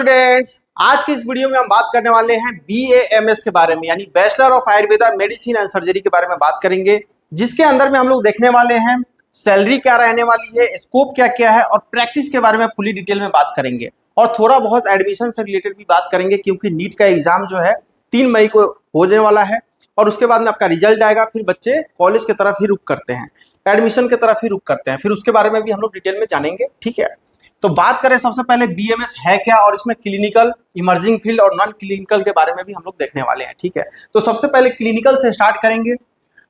Students, आज की इस वीडियो में हम बात करने वाले हैं BAMS के बारे में, यानी bachelor of Ayurveda medicine and surgery के बारे में बात करेंगे, जिसके अंदर में हम लोग देखने वाले हैं सैलरी क्या रहने वाली है, स्कोप क्या क्या है और प्रैक्टिस के बारे में पूरी डिटेल में बात करेंगे और थोड़ा बहुत एडमिशन से रिलेटेड भी बात करेंगे, क्योंकि नीट का एग्जाम जो है 3 मई को होने वाला है और उसके बाद में आपका रिजल्ट आएगा। फिर बच्चे कॉलेज की तरफ ही रुख करते हैं, एडमिशन की तरफ ही रुख करते हैं, फिर उसके बारे में भी हम लोग डिटेल में जानेंगे। ठीक है, तो बात करें सबसे पहले BMS है क्या और इसमें क्लिनिकल, इमर्जिंग फील्ड और नॉन क्लिनिकल के बारे में भी हम लोग देखने वाले हैं। ठीक है, तो सबसे पहले क्लिनिकल से स्टार्ट करेंगे।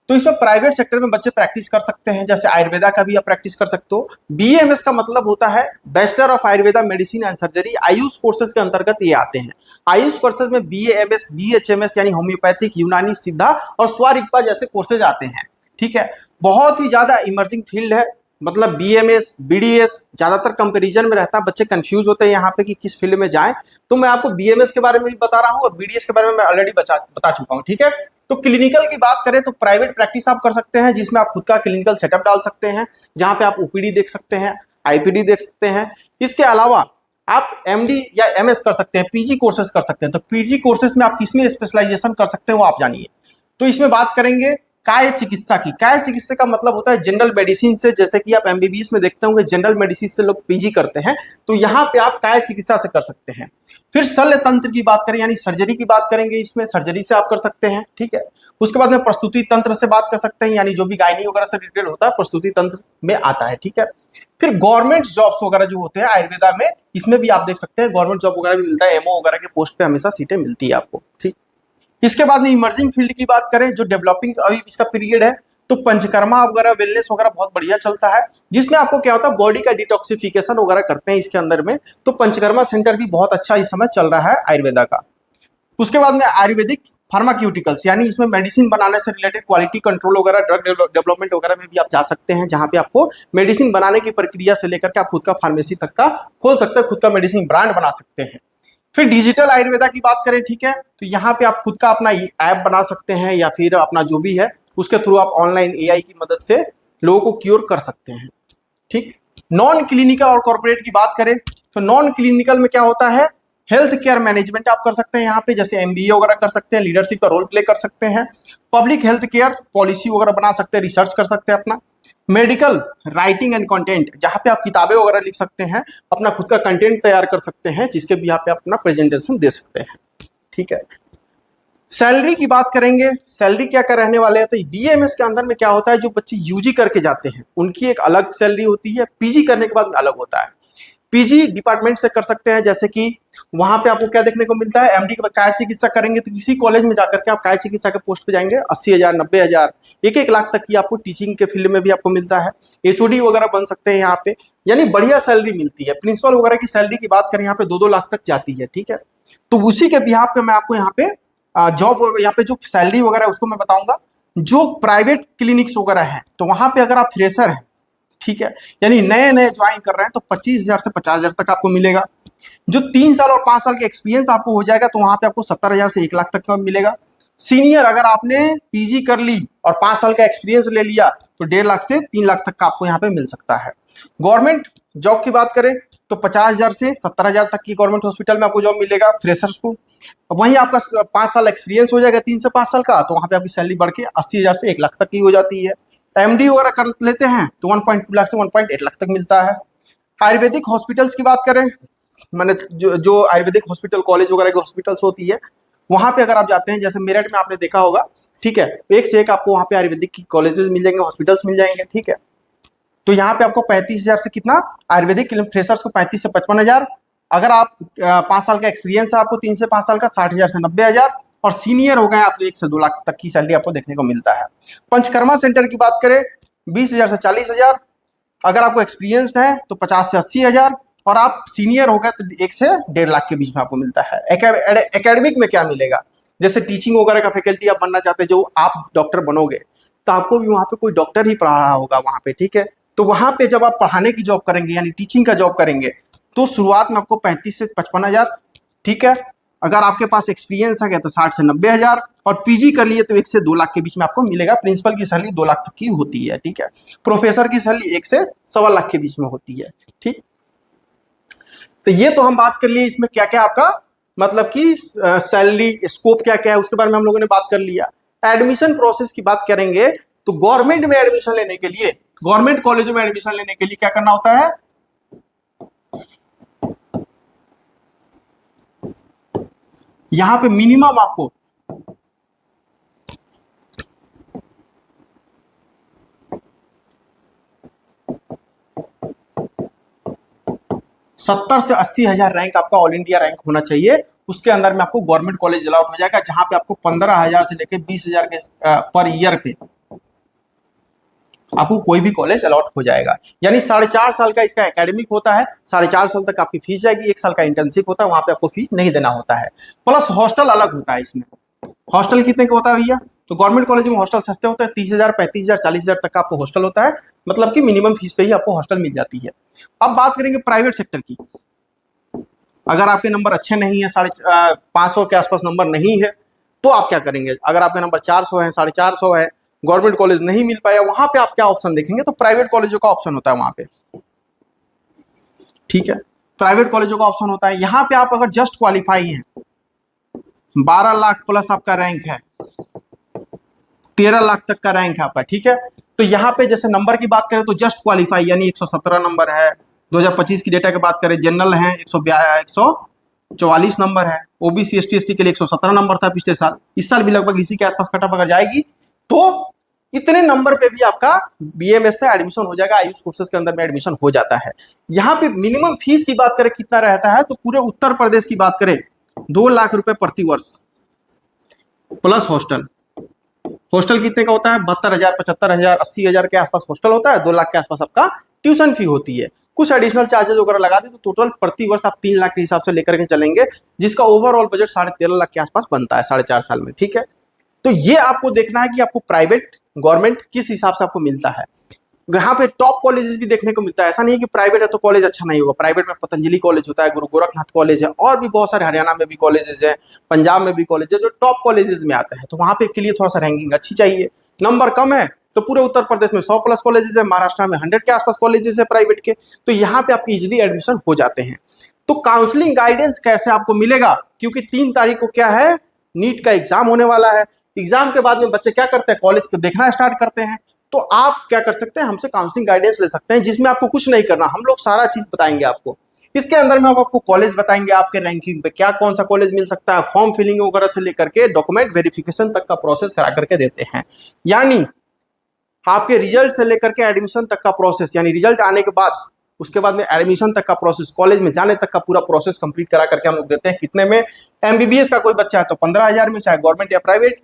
तो इसमें प्राइवेट सेक्टर में बच्चे प्रैक्टिस कर सकते हैं, जैसे आयुर्वेदा का भी आप प्रैक्टिस कर सकते हो। BMS का मतलब होता है bachelor of Ayurveda medicine and surgery. Ayush courses के अंतर्गत ये आते हैं। आयुष कोर्सेज में BAMS, BHMS यानी होम्योपैथिक, यूनानी, सिद्धा और स्वरिग्पा जैसे कोर्सेज आते हैं। ठीक है, बहुत ही ज्यादा इमर्जिंग फील्ड है, मतलब BMS, BDS ज्यादातर कंपैरिजन में रहता है। बच्चे कंफ्यूज होते हैं यहाँ पे कि किस फील्ड में जाएं, तो मैं आपको BMS के बारे में भी बता रहा हूँ और BDS के बारे में मैं ऑलरेडी बता चुका हूँ। ठीक है, तो क्लिनिकल की बात करें तो प्राइवेट प्रैक्टिस आप कर सकते हैं, जिसमें आप खुद का क्लिनिकल सेटअप डाल सकते हैं, जहां पे आप OPD देख सकते हैं, IPD देख सकते हैं। इसके अलावा आप MD या MS कर सकते हैं, PG कोर्सेज कर सकते हैं। तो PG कोर्सेज में आप किसमें स्पेशलाइजेशन कर सकते हैं वो आप जानिए। तो इसमें बात करेंगे काय चिकित्सा की। काय चिकित्सा का मतलब होता है जनरल मेडिसिन से, जैसे कि आप MBBS में देखते होंगे जनरल मेडिसिन से लोग PG करते हैं, तो यहाँ पे आप काय चिकित्सा से कर सकते हैं। फिर शल्य तंत्र की बात करें यानी सर्जरी की बात करेंगे, इसमें सर्जरी से आप कर सकते हैं। ठीक है, उसके बाद में प्रस्तुति तंत्र से बात कर सकते हैं, यानी जो भी गायनी वगैरह से रिलेटेड होता है प्रस्तुति तंत्र में आता है। ठीक है, फिर गवर्नमेंट जॉब्स वगैरह जो होते हैं आयुर्वेदा में, इसमें भी आप देख सकते हैं गवर्नमेंट जॉब वगैरह भी मिलता है, MO वगैरह के पोस्ट पे हमेशा सीटें मिलती है आपको। ठीक, इसके बाद में इमर्जिंग फील्ड की बात करें, जो डेवलपिंग अभी इसका पीरियड है, तो पंचकर्मा वगैरह, वेलनेस वगैरह बहुत बढ़िया चलता है, जिसमें आपको क्या होता है बॉडी का डिटॉक्सिफिकेशन वगैरह करते हैं इसके अंदर में। तो पंचकर्मा सेंटर भी बहुत अच्छा इस समय चल रहा है आयुर्वेदा का। उसके बाद में आयुर्वेदिक फार्माक्यूटिकल्स, यानी इसमें मेडिसिन बनाने से रिलेटेड क्वालिटी कंट्रोल वगैरह, ड्रग डेवलपमेंट वगैरह में भी आप जा सकते हैं, जहां पे आपको मेडिसिन बनाने की प्रक्रिया से लेकर के आप खुद का फार्मेसी तक का खोल सकते हैं, खुद का मेडिसिन ब्रांड बना सकते हैं। फिर डिजिटल आयुर्वेदा की बात करें, ठीक है, तो यहाँ पे आप खुद का अपना ऐप बना सकते हैं, या फिर अपना जो भी है उसके थ्रू आप ऑनलाइन AI की मदद से लोगों को क्योर कर सकते हैं। ठीक, नॉन क्लिनिकल और कॉर्पोरेट की बात करें तो नॉन क्लिनिकल में क्या होता है, हेल्थ केयर मैनेजमेंट आप कर सकते हैं यहाँ पे, जैसे MBA वगैरह कर सकते हैं, लीडरशिप का रोल प्ले कर सकते हैं, पब्लिक हेल्थ केयर पॉलिसी वगैरह बना सकते हैं, रिसर्च कर सकते हैं अपना, मेडिकल राइटिंग एंड कंटेंट, जहां पे आप किताबें वगैरह लिख सकते हैं, अपना खुद का कंटेंट तैयार कर सकते हैं, जिसके भी आप अपना प्रेजेंटेशन दे सकते हैं। ठीक है, सैलरी की बात करेंगे, सैलरी क्या क्या रहने वाले हैं, तो BMS के अंदर में क्या होता है, जो बच्चे UG करके जाते हैं उनकी एक अलग सैलरी होती है, PG करने के बाद अलग होता है। PG डिपार्टमेंट से कर सकते हैं, जैसे कि वहां पे आपको क्या देखने को मिलता है, MD के बाद काय चिकित्सा करेंगे तो किसी कॉलेज में जाकर के आप काय चिकित्सा के पोस्ट पे जाएंगे, 80,000, 90,000, 1-1 लाख तक की आपको टीचिंग के फील्ड में भी आपको मिलता है। HOD वगैरह बन सकते हैं यहाँ पे, यानी बढ़िया सैलरी मिलती है। प्रिंसिपल वगैरह की सैलरी की बात करें यहाँ पे 2-2 लाख तक जाती है। ठीक है, तो उसी के बिहाफ पे मैं आपको यहाँ पे जॉब, यहाँ पे जो सैलरी वगैरह उसको मैं बताऊंगा। जो प्राइवेट क्लिनिक्स वगैरह है, तो वहां पे अगर आप फ्रेशर हैं, ठीक है, यानी नए नए ज्वाइन कर रहे हैं, तो 25,000 से 50,000 तक आपको मिलेगा। जो 3 साल और 5 साल के एक्सपीरियंस आपको हो जाएगा, तो वहां पे आपको 70,000 से 1 लाख तक का मिलेगा। सीनियर अगर आपने PG कर ली और 5 साल का एक्सपीरियंस ले लिया, तो 1.5 लाख से 3 लाख तक का आपको यहाँ पे मिल सकता है। गवर्नमेंट जॉब की बात करें तो 50,000 से 70,000 तक की गवर्नमेंट हॉस्पिटल में आपको जॉब मिलेगा फ्रेशर्स को। वहीं आपका 5 साल एक्सपीरियंस हो जाएगा 3 से 5 साल का, तो वहां पे आपकी सैलरी बढ़ के 80,000 से 1 लाख तक की हो जाती है। MD वगैरह कर लेते हैं तो 1.2 लाख से 1.8 लाख तक मिलता है। आयुर्वेदिक हॉस्पिटल्स की बात करें, मैंने जो आयुर्वेदिक हॉस्पिटल, कॉलेज वगैरह की हॉस्पिटल्स होती है, वहां पे अगर आप जाते हैं, जैसे मेरठ में आपने देखा होगा, ठीक है, एक से एक आपको वहां पे आयुर्वेदिक की कॉलेजेस मिल जाएंगे, हॉस्पिटल्स मिल जाएंगे। ठीक है, तो यहाँ पे आपको 35,000 से कितना, आयुर्वेदिक फ्रेशर्स को 35 से 55,000, अगर आप 5 साल का एक्सपीरियंस है आपको 3 से 5 साल का, 60,000 से 90,000, और सीनियर हो गए आप तो 1 से 2 लाख तक की सैलरी आपको देखने को मिलता है। पंचकर्मा सेंटर की बात करें 20,000 से 40,000, अगर आपको एक्सपीरियंस है तो 50 से 80,000, और आप सीनियर हो गए तो 1 से 1.5 लाख के बीच में आपको मिलता है। एकेडमिक में क्या मिलेगा, जैसे टीचिंग वगैरह का फैकल्टी आप बनना चाहते हैं, जो आप डॉक्टर बनोगे तो आपको भी वहां पे कोई डॉक्टर ही पढ़ा रहा होगा वहां पे। ठीक है, तो वहां पे जब आप पढ़ाने की जॉब करेंगे यानी टीचिंग का जॉब करेंगे, तो शुरुआत में आपको 35 से 55,000। ठीक है, अगर आपके पास एक्सपीरियंस आ गया तो 60 से 90,000, और PG कर लिए तो 1 से 2 लाख के बीच में आपको मिलेगा। प्रिंसिपल की सैलरी 2 लाख तक की होती है। ठीक है, प्रोफेसर की सैलरी 1 से 1.25 लाख के बीच में होती है। ठीक, तो ये तो हम बात कर लिए इसमें क्या क्या आपका मतलब कि सैलरी स्कोप क्या क्या है उसके बारे में हम लोगों ने बात कर लिया। एडमिशन प्रोसेस की बात करेंगे तो गवर्नमेंट में एडमिशन लेने के लिए, गवर्नमेंट कॉलेजों में एडमिशन लेने के लिए क्या करना होता है, यहां पे मिनिमम आपको 70 से 80 हजार रैंक आपका ऑल इंडिया रैंक होना चाहिए। उसके अंदर में आपको गवर्नमेंट कॉलेज अलाउट हो जाएगा, जहां पे आपको 15,000 से लेकर 20,000 के पर ईयर पे आपको कोई भी कॉलेज अलॉट हो जाएगा। यानी 4.5 साल का इसका एकेडमिक होता है, 4.5 साल तक आपकी फीस जाएगी, 1 साल का इंटर्नशिप होता है, वहां पे आपको फीस नहीं देना होता है। प्लस हॉस्टल अलग होता है इसमें। हॉस्टल कितने का होता है भैया, तो गवर्नमेंट कॉलेज में हॉस्टल सस्ते होते हैं, 30,000, 35,000, 40,000 तक का आपको हॉस्टल होता है, मतलब कि मिनिमम फीस पे ही आपको हॉस्टल मिल जाती है। अब बात करेंगे प्राइवेट सेक्टर की। अगर आपके नंबर अच्छे नहीं है, 550 के आसपास नंबर नहीं है, तो आप क्या करेंगे, अगर आपके नंबर 400 है, 450 है, गवर्नमेंट कॉलेज नहीं मिल पाया, वहां पे आप क्या ऑप्शन देखेंगे, तो प्राइवेट कॉलेजों का ऑप्शन होता है वहां पे। ठीक है, प्राइवेट कॉलेजों का ऑप्शन होता है। यहां पे आप अगर जस्ट क्वालिफाई हैं, 12 लाख प्लस आपका रैंक है, 13 लाख तक का रैंक है आपका, ठीक है, तो यहाँ पे जैसे नंबर की बात करें तो जस्ट क्वालिफाई यानी 117 नंबर है। 2025 की डेटा की बात करें, जनरल है 144 नंबर है, ओबीसी एसटी एससी के लिए 117 नंबर था पिछले साल, इस साल भी लगभग इसी के आसपास कटअप अगर जाएगी तो इतने नंबर पे भी आपका बीएमएस में एडमिशन हो जाएगा, आयुष कोर्सेज के अंदर में एडमिशन हो जाता है। यहाँ पे मिनिमम फीस की बात करें कितना रहता है, तो पूरे उत्तर प्रदेश की बात करें 2 लाख रुपए प्रति वर्ष प्लस हॉस्टल। हॉस्टल कितने का होता है, 72,000, 75,000, 80,000 के आसपास हॉस्टल होता है, 2 लाख के आसपास आपका ट्यूशन फी होती है। कुछ एडिशनल चार्जेस वगैरह लगा दे तो टोटल प्रति वर्ष आप 3 लाख के हिसाब से लेकर के चलेंगे, जिसका ओवरऑल बजट 13.5 लाख के आसपास बनता है 4.5 साल में। ठीक है, तो ये आपको देखना है कि आपको प्राइवेट गवर्नमेंट किस हिसाब से आपको मिलता है। यहाँ पे टॉप कॉलेजेस भी देखने को मिलता है, ऐसा नहीं है कि प्राइवेट है तो कॉलेज अच्छा नहीं होगा। प्राइवेट में पतंजलि कॉलेज होता है, गुरु गोरखनाथ कॉलेज है, और भी बहुत सारे, हरियाणा में भी कॉलेजेस है, पंजाब में भी कॉलेज है जो टॉप कॉलेजेस में आते हैं, तो वहां पे के लिए थोड़ा सा रैंकिंग अच्छी चाहिए। नंबर कम है तो पूरे उत्तर प्रदेश में 100 प्लस कॉलेजेस है, महाराष्ट्र में 100 के आसपास कॉलेजेस है प्राइवेट के, तो यहाँ पे आपकी इजिली एडमिशन हो जाते हैं। तो काउंसलिंग गाइडेंस कैसे आपको मिलेगा, क्योंकि 3 तारीख को क्या है, नीट का एग्जाम होने वाला है। एग्जाम के बाद में बच्चे क्या करते हैं, कॉलेज को देखना स्टार्ट करते हैं, तो आप क्या कर सकते हैं, हमसे काउंसलिंग गाइडेंस ले सकते हैं, जिसमें आपको कुछ नहीं करना, हम लोग सारा चीज बताएंगे आपको। इसके अंदर में हम आपको कॉलेज बताएंगे, आपके रैंकिंग पे क्या कौन सा कॉलेज मिल सकता है, फॉर्म फिलिंग वगैरह से लेकर के डॉक्यूमेंट वेरिफिकेशन तक का प्रोसेस करा करके देते हैं। यानी आपके रिजल्ट से लेकर के एडमिशन तक का प्रोसेस, यानी रिजल्ट आने के बाद उसके बाद में एडमिशन तक का प्रोसेस, कॉलेज में जाने तक का पूरा प्रोसेस कंप्लीट करा करके हम लोग देते हैं। कितने में, एमबीबीएस का कोई बच्चा है तो 15,000 में, चाहे गवर्नमेंट या प्राइवेट।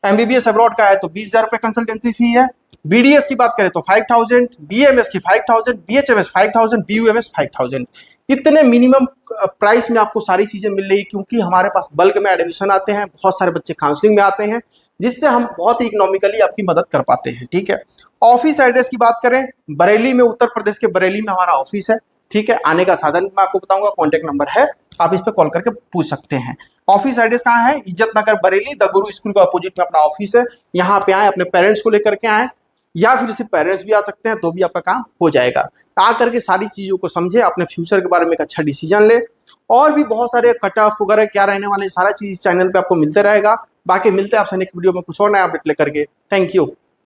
एमबीबीएस अब्रॉड का है तो 20,000 रुपए कंसल्टेंसी फी है। बीडीएस की बात करें तो 5,000, बीएमएस की 5,000, बीएचएमएस 5,000, बीयूएमएस 5,000। इतने मिनिमम प्राइस में आपको सारी चीजें मिल रही, क्योंकि हमारे पास बल्क में एडमिशन आते हैं, बहुत सारे बच्चे काउंसलिंग में आते हैं, जिससे हम बहुत ही इकोनॉमिकली आपकी मदद कर पाते हैं। ठीक है, ऑफिस एड्रेस की बात करें, बरेली में, उत्तर प्रदेश के बरेली में हमारा ऑफिस है। ठीक है, आने का साधन मैं आपको बताऊंगा, कॉन्टेक्ट नंबर है, आप इस पर कॉल करके पूछ सकते हैं। ऑफिस एड्रेस कहाँ है, इज्जत नगर बरेली, द गुरु स्कूल के अपोजिट में अपना ऑफिस है। यहाँ पे आए, अपने पेरेंट्स को लेकर के आए, या फिर सिर्फ पेरेंट्स भी आ सकते हैं, तो भी आपका काम हो जाएगा। आ करके सारी चीजों को समझे, अपने फ्यूचर के बारे में एक अच्छा डिसीजन ले, और भी बहुत सारे कट ऑफ वगैरह क्या रहने वाले, सारा चीज इस चैनल पे आपको मिलते रहेगा। बाकी मिलते हैं आपसे नेक्स्ट वीडियो में कुछ और नया अपडेट लेकर के। Thank you.